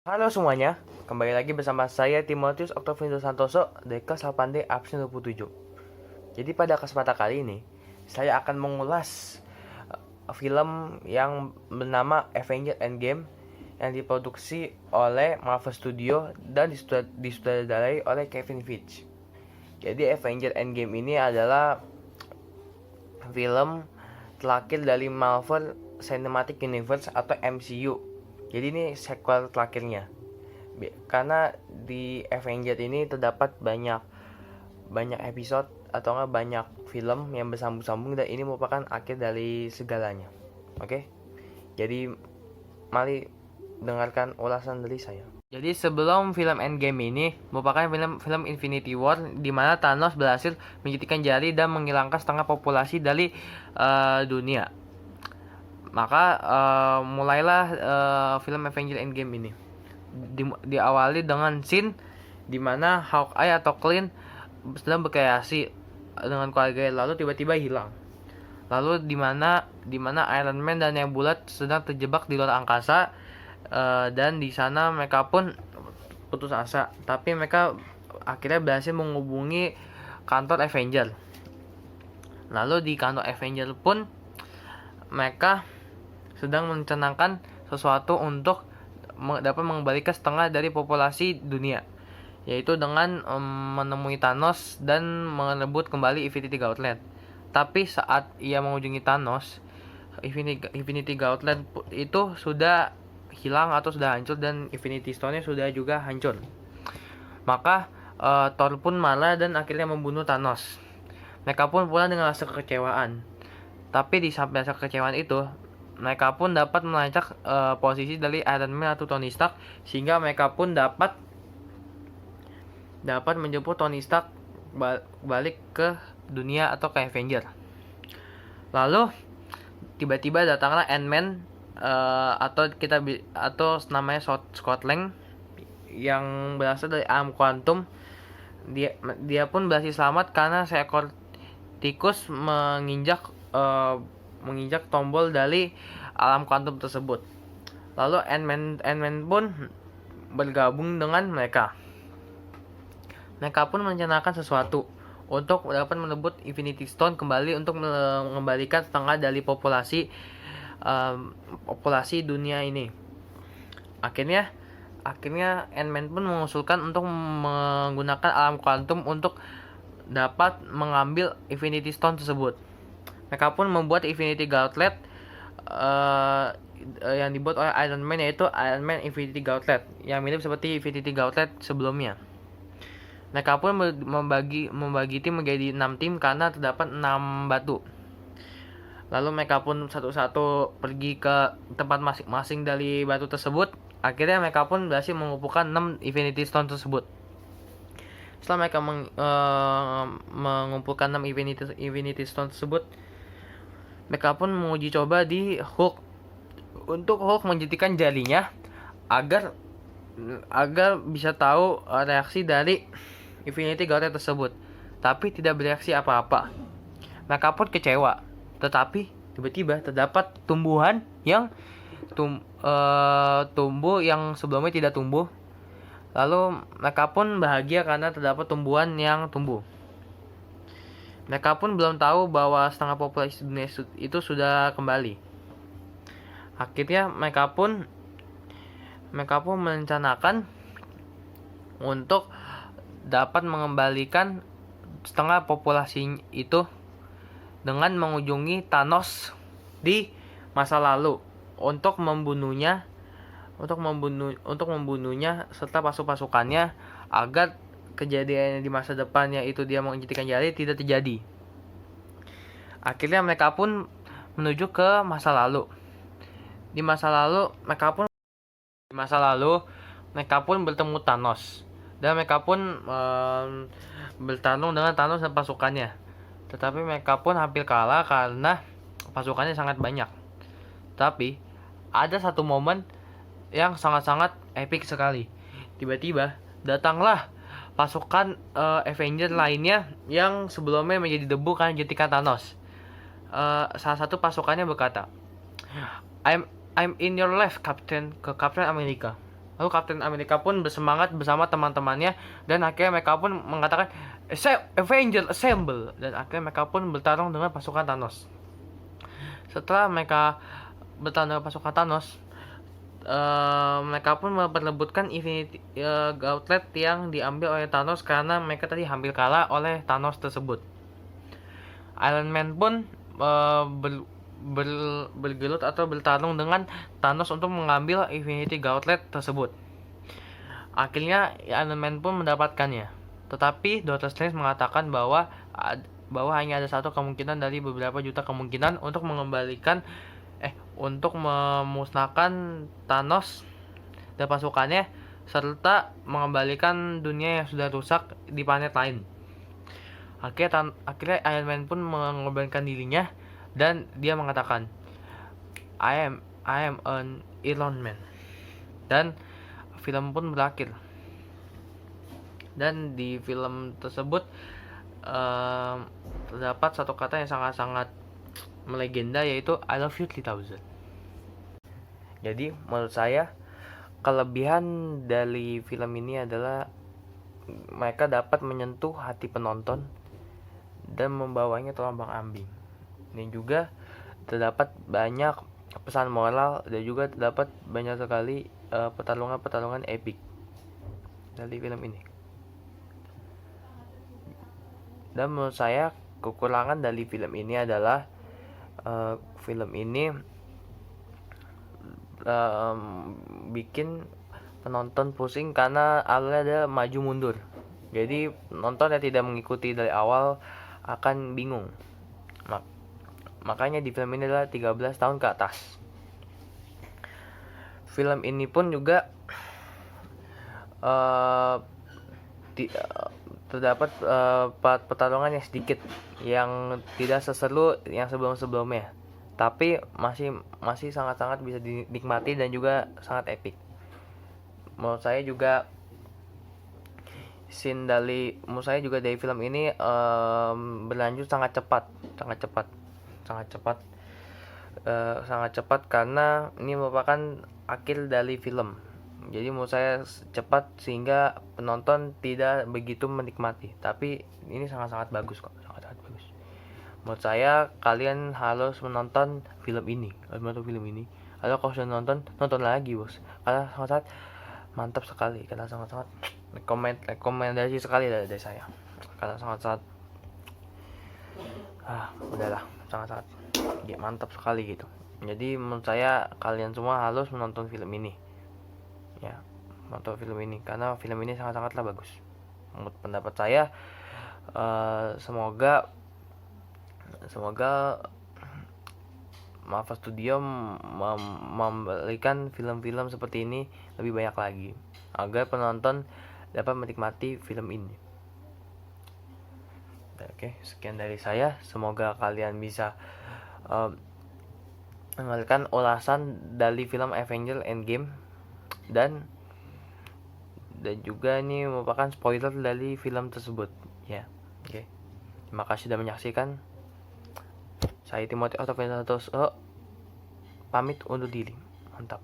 Halo semuanya, kembali lagi bersama saya Timotius Octavianus Santoso dari kelas 8D absen 27. Jadi pada kesempatan kali ini, saya akan mengulas film yang bernama Avengers Endgame yang diproduksi oleh Marvel Studio dan disutradarai oleh Kevin Feige. Jadi Avengers Endgame ini adalah film terakhir dari Marvel Cinematic Universe atau MCU. Jadi ini sequel terakhirnya. Karena di Avengers ini terdapat banyak episode atau enggak banyak film yang bersambung-sambung, dan ini merupakan akhir dari segalanya. Oke. Jadi mari dengarkan ulasan dari saya. Jadi sebelum film Endgame ini merupakan film Infinity War di mana Thanos berhasil menjentikan jari dan menghilangkan setengah populasi dari dunia. Maka mulailah film Avengers Endgame ini. Diawali dengan scene di mana Hawkeye atau Clint sedang berkreasi dengan keluarga, lalu tiba-tiba hilang. Lalu di mana Iron Man dan Nebula sedang terjebak di luar angkasa, dan di sana mereka pun putus asa. Tapi mereka akhirnya berhasil menghubungi kantor Avenger. Lalu di kantor Avenger pun mereka sedang mencanangkan sesuatu untuk dapat mengembalikan setengah dari populasi dunia, yaitu dengan menemui Thanos dan merebut kembali Infinity Gauntlet. Tapi saat ia mengunjungi Thanos, Infinity Gauntlet itu sudah hilang atau sudah hancur, dan Infinity Stone-nya sudah juga hancur. Maka Thor pun marah dan akhirnya membunuh Thanos. Mereka pun pulang dengan rasa kekecewaan. Tapi di samping rasa kekecewaan itu, mereka pun dapat melacak posisi dari Iron Man atau Tony Stark, sehingga mereka pun dapat menjemput Tony Stark balik ke dunia atau ke Avenger. Lalu tiba-tiba datanglah Ant-Man, atau namanya Scott Lang, yang berasal dari alam kuantum. Dia pun berhasil selamat karena seekor tikus menginjak tombol dari alam kuantum tersebut. Lalu Ant-Man pun bergabung dengan mereka. Mereka pun merencanakan sesuatu untuk dapat merebut Infinity Stone kembali untuk mengembalikan setengah dari populasi dunia ini. Akhirnya Ant-Man pun mengusulkan untuk menggunakan alam kuantum untuk dapat mengambil Infinity Stone tersebut. Mereka pun membuat Infinity Gauntlet yang dibuat oleh Iron Man, yaitu Iron Man Infinity Gauntlet yang mirip seperti Infinity Gauntlet sebelumnya. Mereka pun membagi tim menjadi 6 tim karena terdapat 6 batu. Lalu mereka pun satu-satu pergi ke tempat masing-masing dari batu tersebut. Akhirnya mereka pun berhasil mengumpulkan 6 Infinity Stone tersebut. Setelah mereka mengumpulkan 6 Infinity Stone tersebut, mereka pun menguji coba di Hulk untuk Hulk menjentikan jarinya agar bisa tahu reaksi dari Infinity Gauntlet tersebut, tapi tidak bereaksi apa-apa. Mereka pun kecewa, tetapi tiba-tiba terdapat tumbuhan yang tumbuh yang sebelumnya tidak tumbuh. Lalu mereka pun bahagia karena terdapat tumbuhan yang tumbuh. Mereka pun belum tahu bahwa setengah populasi dunia itu sudah kembali. Akhirnya mereka pun merencanakan untuk dapat mengembalikan setengah populasi itu dengan mengunjungi Thanos di masa lalu untuk membunuhnya serta pasukannya, agar kejadian di masa depan, yaitu dia menjentikan jari, tidak terjadi. Akhirnya mereka pun menuju ke masa lalu. Di masa lalu mereka pun bertemu Thanos, dan mereka pun bertarung dengan Thanos dan pasukannya. Tetapi mereka pun hampir kalah karena pasukannya sangat banyak. Tapi ada satu momen yang sangat-sangat epic sekali. Tiba-tiba datanglah pasukan Avenger lainnya yang sebelumnya menjadi debu karena jentikan Thanos. Salah satu pasukannya berkata, I'm in your life, Captain, ke Captain America. Lalu Kapten Amerika pun bersemangat bersama teman-temannya, dan akhirnya mereka pun mengatakan Avengers Assemble, dan akhirnya mereka pun bertarung dengan pasukan Thanos. Setelah mereka bertarung dengan pasukan Thanos, mereka pun memperebutkan Infinity Gauntlet yang diambil oleh Thanos karena mereka tadi hampir kalah oleh Thanos tersebut. Iron Man pun bergelut atau bertarung dengan Thanos untuk mengambil Infinity Gauntlet tersebut. Akhirnya Iron Man pun mendapatkannya. Tetapi Doctor Strange mengatakan bahwa hanya ada satu kemungkinan dari beberapa juta kemungkinan untuk untuk memusnahkan Thanos dan pasukannya, serta mengembalikan dunia yang sudah rusak di planet lain. Akhirnya Iron Man pun mengorbankan dirinya, dan dia mengatakan I am an Iron Man. Dan film pun berakhir. Dan di film tersebut terdapat satu kata yang sangat-sangat melegenda, yaitu I love you 3000. Jadi menurut saya kelebihan dari film ini adalah mereka dapat menyentuh hati penonton dan membawanya terombang-ambing. Dan juga terdapat banyak pesan moral, dan juga terdapat banyak sekali pertarungan-pertarungan epik dari film ini. Dan menurut saya kekurangan dari film ini adalah film ini bikin penonton pusing karena alurnya ada maju mundur. Jadi penonton yang tidak mengikuti dari awal akan bingung. Makanya di film ini adalah 13 tahun ke atas. Film ini pun juga terdapat pertarungan yang sedikit, yang tidak seseru yang sebelum-sebelumnya, tapi masih sangat-sangat bisa dinikmati dan juga sangat epik. Menurut saya juga dari film ini berlanjut sangat cepat karena ini merupakan akhir dari film. Jadi menurut saya cepat sehingga penonton tidak begitu menikmati, tapi ini sangat-sangat bagus kok, sangat-sangat bagus. Menurut saya kalian harus menonton film ini. Kalau kau sudah nonton lagi bos, karena sangat-sangat mantap sekali, karena sangat-sangat rekomendasi sekali dari saya, karena sangat-sangat udahlah, sangat-sangat mantap sekali gitu. Jadi menurut saya kalian semua harus menonton film ini ya, nonton film ini karena film ini sangat-sangatlah bagus menurut pendapat saya. Semoga Marvel Studio memberikan film-film seperti ini lebih banyak lagi agar penonton dapat menikmati film ini. Oke, sekian dari saya. Semoga kalian bisa mendengarkan ulasan dari film Avengers Endgame, dan juga ini merupakan spoiler dari film tersebut ya. Oke. Terima kasih sudah menyaksikan. Saya Timothy Octavianus pamit undur diri. Mantap.